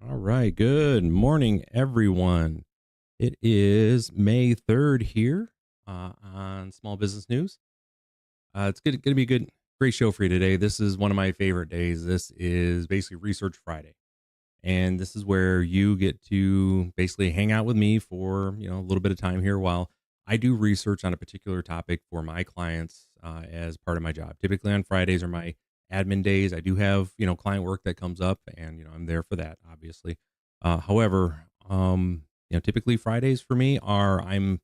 All right. Good morning, everyone. It is May 3rd here on Small Business News. It's going to be a great show for you today. This is one of my favorite days. This is basically Research Friday. And this is where you get to basically hang out with me for, a little bit of time here while I do research on a particular topic for my clients as part of my job. Typically on Fridays are my admin days. I do have, client work that comes up and, I'm there for that, obviously. However, typically Fridays for me are I'm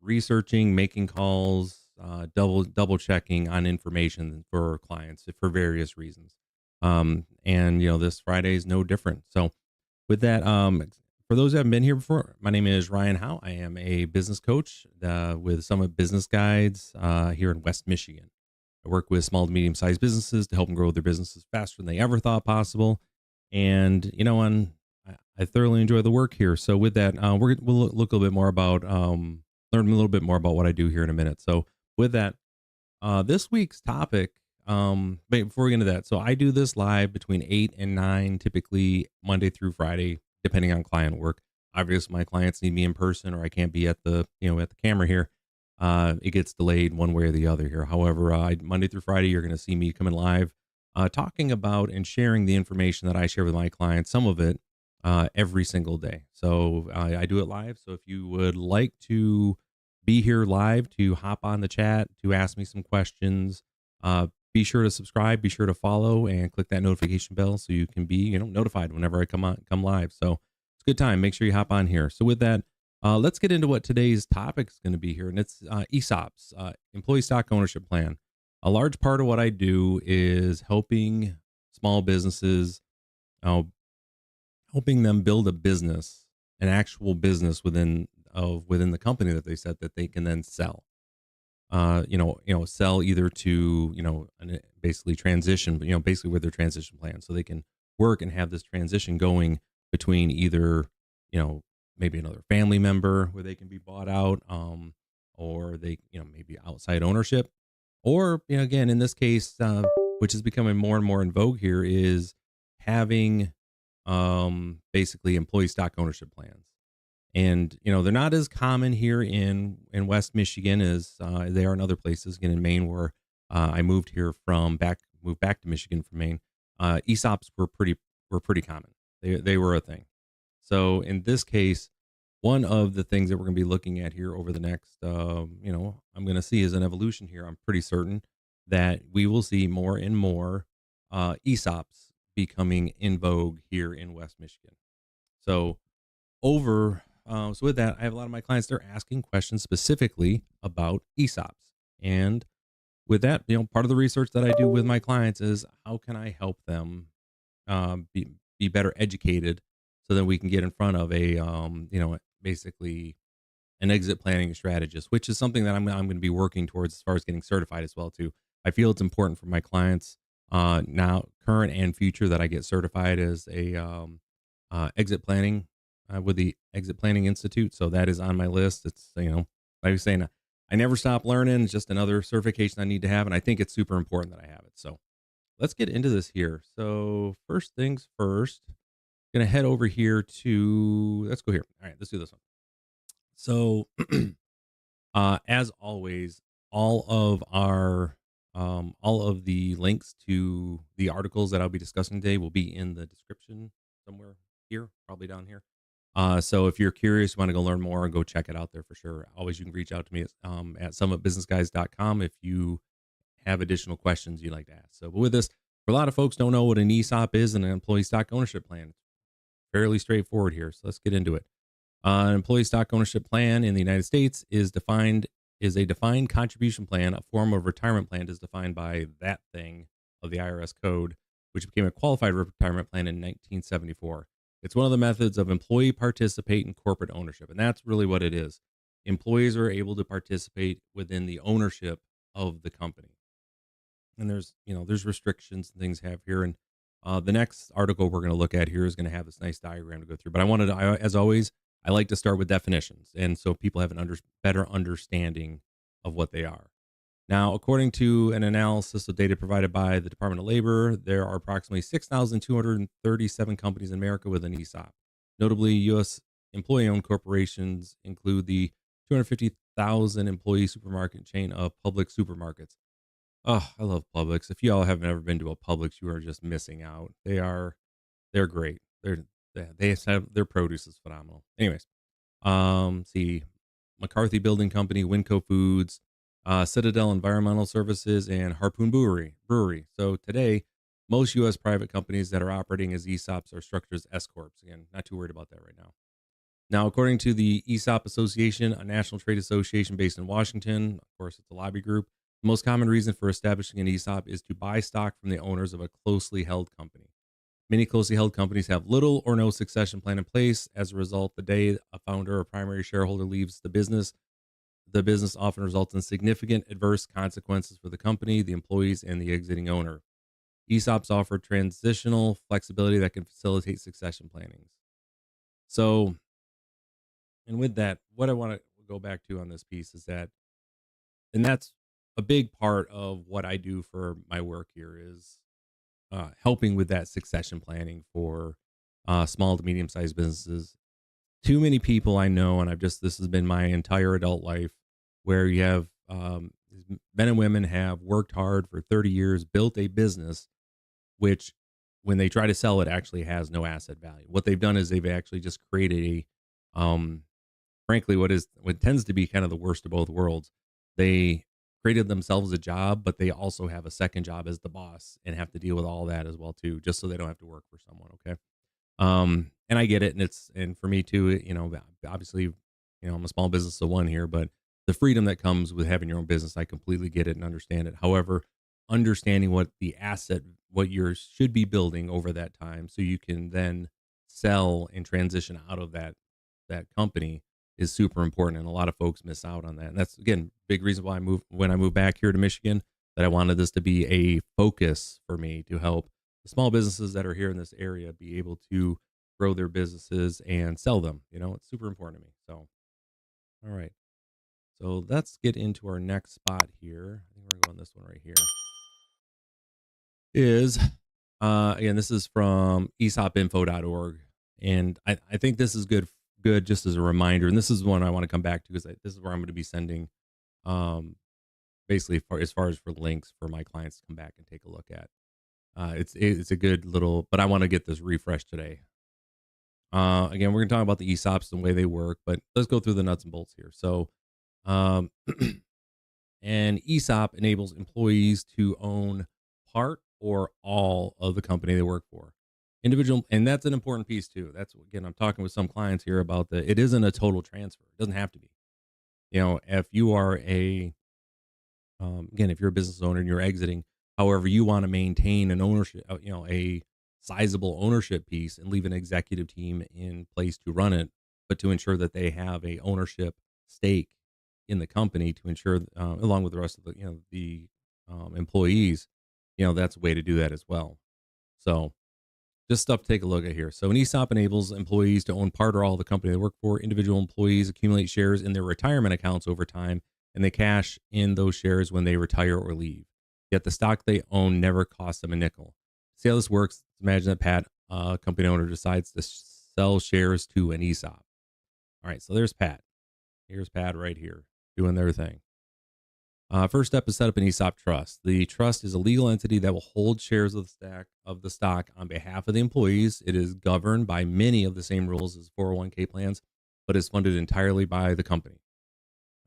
researching, making calls, double checking on information for clients for various reasons. And this Friday is no different. So with that, for those who haven't been here before, my name is Ryan Howe. I am a business coach with Summit Business Guides here in West Michigan. I work with small to medium sized businesses to help them grow their businesses faster than they ever thought possible. And I thoroughly enjoy the work here. So with that, we'll look a little bit more about learn a little bit more about what I do here in a minute. So with that, this week's topic. Wait, before we get into that, so I do this live between 8 and 9, typically Monday through Friday, depending on client work. Obviously, my clients need me in person, or I can't be at the at the camera here. It gets delayed one way or the other here. However, Monday through Friday, you're going to see me coming live, talking about and sharing the information that I share with my clients. Some of it every single day. So I do it live. So if you would like to be here live to hop on the chat to ask me some questions, be sure to subscribe, be sure to follow, and click that notification bell so you can be notified whenever I come live. So it's a good time. Make sure you hop on here. So with that, let's get into what today's topic is going to be here, and it's ESOPs, Employee Stock Ownership Plan. A large part of what I do is helping small businesses, uh, helping them build a business, an actual business within the company that they set that they can then sell. Sell either to basically transition, basically with their transition plan, so they can work and have this transition going between either maybe another family member where they can be bought out, or they maybe outside ownership, or again in this case, which is becoming more and more in vogue here, is having basically employee stock ownership plans. And they're not as common here in West Michigan as they are in other places. Again, in Maine, where I moved back to Michigan from Maine, ESOPs were pretty common. They were a thing. So in this case, one of the things that we're going to be looking at here over the next, I'm going to see is an evolution here. I'm pretty certain that we will see more and more ESOPs becoming in vogue here in West Michigan. So so with that, I have a lot of my clients, they're asking questions specifically about ESOPs. And with that, part of the research that I do with my clients is how can I help them be better educated so that we can get in front of basically an exit planning strategist, which is something that I'm going to be working towards as far as getting certified as well too. I feel it's important for my clients now, current and future, that I get certified as a exit planning with the Exit Planning Institute. So that is on my list. It's, like I was saying, I never stop learning. It's just another certification I need to have. And I think it's super important that I have it. So let's get into this here. So first things first, going to head over here let's go here. All right, let's do this one. So as always, all of the links to the articles that I'll be discussing today will be in the description somewhere here, probably down here. So if you're curious, want to go learn more, go check it out there for sure. Always, you can reach out to me at summitbusinessguys.com if you have additional questions you'd like to ask. So, but with this, for a lot of folks don't know what an ESOP is and an employee stock ownership plan. It's fairly straightforward here. So let's get into it. An employee stock ownership plan in the United States is a defined contribution plan, a form of retirement plan as defined by that thing of the IRS code, which became a qualified retirement plan in 1974. It's one of the methods of employee participate in corporate ownership. And that's really what it is. Employees are able to participate within the ownership of the company. And there's restrictions and things have here. And the next article we're going to look at here is going to have this nice diagram to go through. But as always, I like to start with definitions. And so people have better understanding of what they are. Now, according to an analysis of data provided by the Department of Labor, there are approximately 6,237 companies in America with an ESOP. Notably, U.S. employee-owned corporations include the 250,000 employee supermarket chain of Publix supermarkets. Oh, I love Publix. If you all haven't ever been to a Publix, you are just missing out. They're great. They have their produce is phenomenal. Anyways, see, McCarthy Building Company, Winco Foods, Citadel Environmental Services, and Harpoon Brewery. So today, most U.S. private companies that are operating as ESOPs are structured as S corps. Again, not too worried about that right now. Now, according to the ESOP Association, a national trade association based in Washington, of course, it's a lobby group. The most common reason for establishing an ESOP is to buy stock from the owners of a closely held company. Many closely held companies have little or no succession plan in place. As a result, the day a founder or primary shareholder leaves the business often results in significant adverse consequences for the company, the employees, and the exiting owner. ESOPs offer transitional flexibility that can facilitate succession planning. So, and with that, what I want to go back to on this piece is that, and that's a big part of what I do for my work here is helping with that succession planning for small to medium sized businesses. Too many people I know, and this has been my entire adult life, where you have men and women have worked hard for 30 years, built a business, which when they try to sell it actually has no asset value. What they've done is they've actually just created frankly, what tends to be kind of the worst of both worlds. They created themselves a job, but they also have a second job as the boss and have to deal with all that as well too, just so they don't have to work for someone. Okay. And I get it. And for me too, obviously, I'm a small business of one here, but the freedom that comes with having your own business, I completely get it and understand it. However, understanding what you should be building over that time, so you can then sell and transition out of that company is super important. And a lot of folks miss out on that. And that's, again, big reason why when I moved back here to Michigan, that I wanted this to be a focus for me to help the small businesses that are here in this area be able to grow their businesses and sell them. It's super important to me. So, all right. So let's get into our next spot here. I think we're going to go on this one right here. Again, this is from esopinfo.org. And I think this is good just as a reminder. And this is one I want to come back to because this is where I'm going to be sending basically as far as for links for my clients to come back and take a look at. It's a good little, but I want to get this refreshed today. Again, we're going to talk about the ESOPs and the way they work, but let's go through the nuts and bolts here. So, an ESOP enables employees to own part or all of the company they work for. And that's an important piece too. Again, I'm talking with some clients here about it isn't a total transfer. It doesn't have to be. If you are again, if you're a business owner and you're exiting, however, you want to maintain an ownership, a sizable ownership piece and leave an executive team in place to run it, but to ensure that they have a ownership stake in the company to ensure, along with the rest of the employees, that's a way to do that as well. So just stuff to take a look at here. So an ESOP enables employees to own part or all of the company they work for. Individual employees accumulate shares in their retirement accounts over time, and they cash in those shares when they retire or leave. Yet the stock they own never costs them a nickel. See how this works? Imagine that Pat, company owner, decides to sell shares to an ESOP. All right, so there's Pat. Here's Pat right here doing their thing. First step is set up an ESOP trust. The trust is a legal entity that will hold shares of the stock on behalf of the employees. It is governed by many of the same rules as 401k plans, but is funded entirely by the company.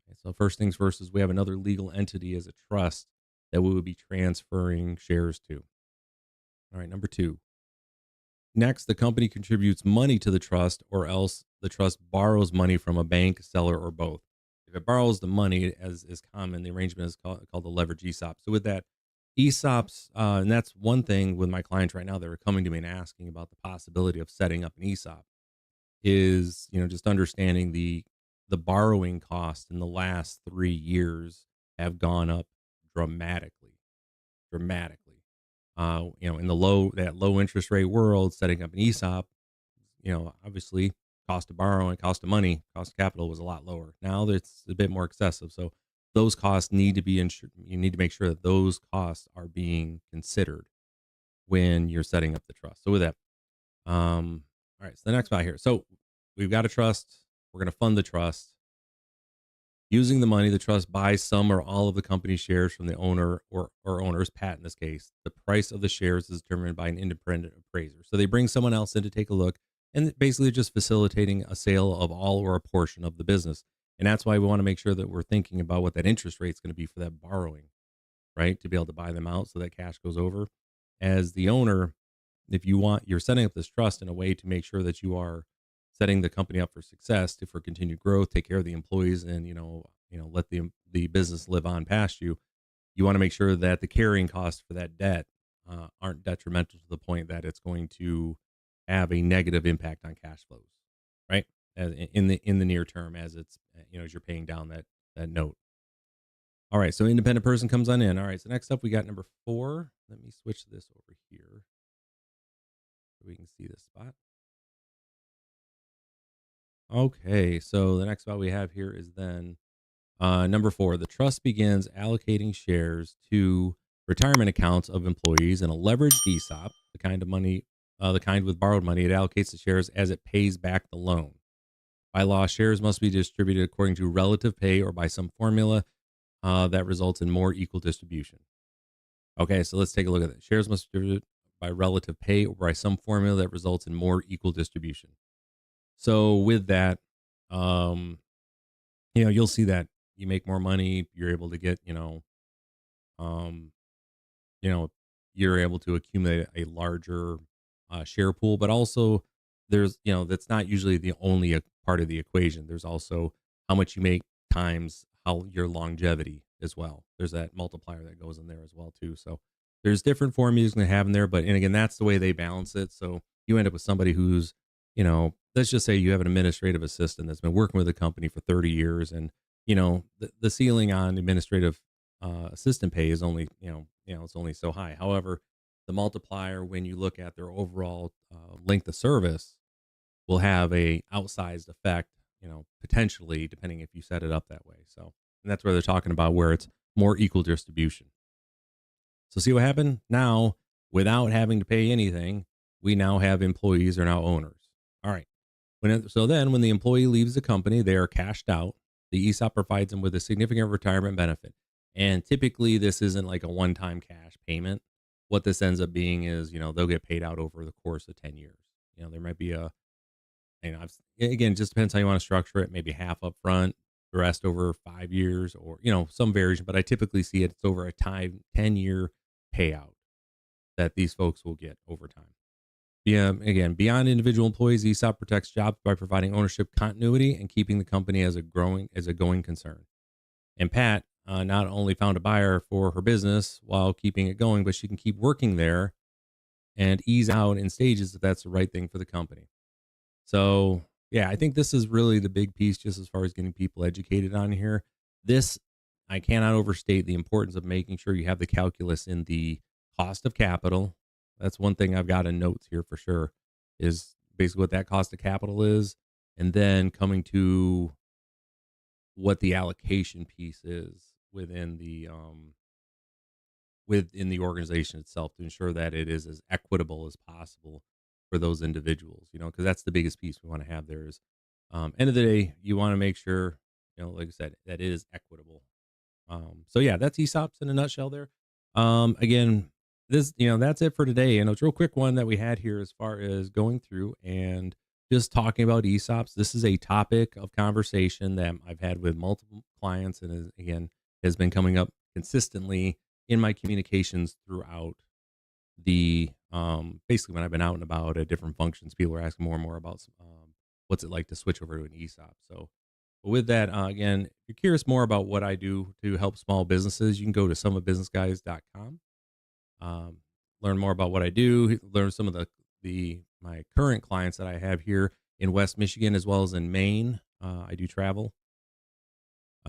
Okay, so first things first is we have another legal entity as a trust that we would be transferring shares to. All right, number 2. Next, the company contributes money to the trust, or else the trust borrows money from a bank, seller, or both. If it borrows the money, as is common, the arrangement is called the leverage ESOP. So with that, ESOPs, and that's one thing with my clients right now. They're coming to me and asking about the possibility of setting up an ESOP. Is just understanding the borrowing costs in the last 3 years have gone up dramatically, dramatically. In the low interest rate world, setting up an ESOP, obviously cost of borrowing, cost of money, cost of capital was a lot lower. Now it's a bit more excessive. So those costs need to be insured. You need to make sure that those costs are being considered when you're setting up the trust. So with that, all right, so the next spot here. So we've got a trust. We're going to fund the trust. Using the money, the trust buys some or all of the company shares from the owner or owners, Pat in this case. The price of the shares is determined by an independent appraiser. So they bring someone else in to take a look and basically just facilitating a sale of all or a portion of the business. And that's why we want to make sure that we're thinking about what that interest rate is going to be for that borrowing, right? To be able to buy them out so that cash goes over. As the owner, if you're setting up this trust in a way to make sure that you are setting the company up for success, for continued growth, take care of the employees, and let the business live on past you. You want to make sure that the carrying costs for that debt aren't detrimental to the point that it's going to have a negative impact on cash flows, right? In the near term, as it's as you're paying down that note. All right, so independent person comes on in. All right, so next up we got number 4. Let me switch this over here so we can see this spot. Okay, so the next spot we have here is then number 4. The trust begins allocating shares to retirement accounts of employees in a leveraged ESOP, the kind with borrowed money. It allocates the shares as it pays back the loan. By law, shares must be distributed according to relative pay or by some formula that results in more equal distribution. Okay, so let's take a look at that. Shares must be distributed by relative pay or by some formula that results in more equal distribution. So with that, um, you'll see that you make more money, you're able to get, um, you know, you're able to accumulate a larger share pool, but also that's not usually the only part of the equation. There's also how much you make times how your longevity as well. There's that multiplier that goes in there as well too. So there's different formulas you can have in there, but and again, that's the way they balance it. So you end up with somebody who's, let's just say you have an administrative assistant that's been working with the company for 30 years, and the ceiling on administrative assistant pay is only it's only so high. However, the multiplier when you look at their overall length of service will have a outsized effect, potentially depending if you set it up that way. So, and that's where they're talking about where it's more equal distribution. So see what happened now without having to pay anything. We now have employees are now owners. All right. So then when the employee leaves the company, they are cashed out. The ESOP provides them with a significant retirement benefit. And typically this isn't like a one-time cash payment. What this ends up being is, they'll get paid out over the course of 10 years. There might be again, it just depends how you want to structure it. Maybe half up front, the rest over 5 years, or, some variation, but I typically see it's over a 10-year payout that these folks will get over time. Yeah, again, beyond individual employees, ESOP protects jobs by providing ownership continuity and keeping the company as a going concern. And Pat not only found a buyer for her business while keeping it going, but she can keep working there and ease out in stages if that's the right thing for the company. So, yeah, I think this is really the big piece just as far as getting people educated on here. This, I cannot overstate the importance of making sure you have the calculus in the cost of capital. That's one thing I've got in notes here for sure, is basically what that cost of capital is, and then coming to what the allocation piece is within the organization itself to ensure that it is as equitable as possible for those individuals, because that's the biggest piece we want to have there is, end of the day, you want to make sure, like I said, that it is equitable. So yeah, that's ESOPs in a nutshell there. Again, that's it for today. And it's a real quick one that we had here as far as going through and just talking about ESOPs. This is a topic of conversation that I've had with multiple clients and again, has been coming up consistently in my communications throughout basically when I've been out and about at different functions. People are asking more and more about what's it like to switch over to an ESOP. So with that, again, if you're curious more about what I do to help small businesses, you can go to summitbusinessguys.com. um, learn more about what I do, learn some of the my current clients that I have here in West Michigan as well as in Maine. I do travel.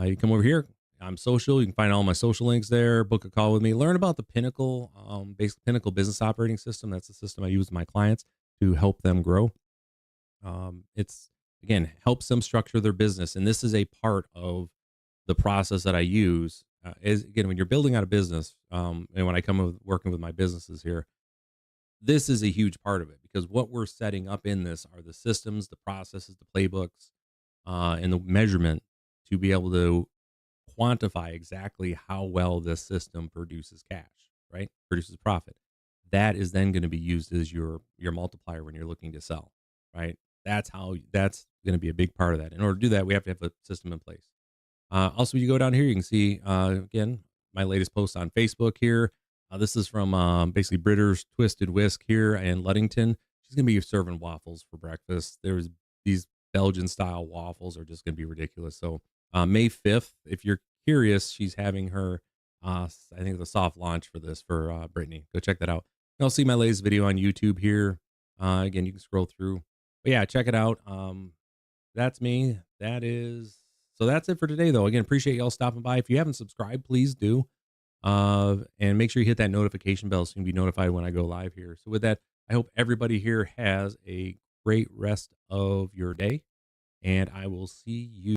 You come over here. I'm social. You can find all my social links there. Book a call with me. Learn about the Pinnacle, basic Pinnacle business operating system. That's the system I use with my clients to help them grow. It's again helps them structure their business, and this is a part of the process that I use. Is again when you're building out a business, and when I come with working with my businesses here, this is a huge part of it because what we're setting up in this are the systems, the processes, the playbooks, and the measurement to be able to quantify exactly how well this system produces cash, right? Produces profit. That is then going to be used as your multiplier when you're looking to sell, right? That's going to be a big part of that. In order to do that, we have to have a system in place. Also, you go down here, you can see again my latest post on Facebook here. This is from basically Britter's Twisted Whisk here in Ludington. She's gonna be serving waffles for breakfast. There's these Belgian style waffles are just gonna be ridiculous. So May 5th, if you're curious, she's having her I think the soft launch for this for Brittany. Go check that out. You'll see my latest video on YouTube here. Again, you can scroll through. But yeah, check it out. That's me. That's it for today though. Again, appreciate y'all stopping by. If you haven't subscribed, please do. And make sure you hit that notification bell so you can be notified when I go live here. So with that, I hope everybody here has a great rest of your day and I will see you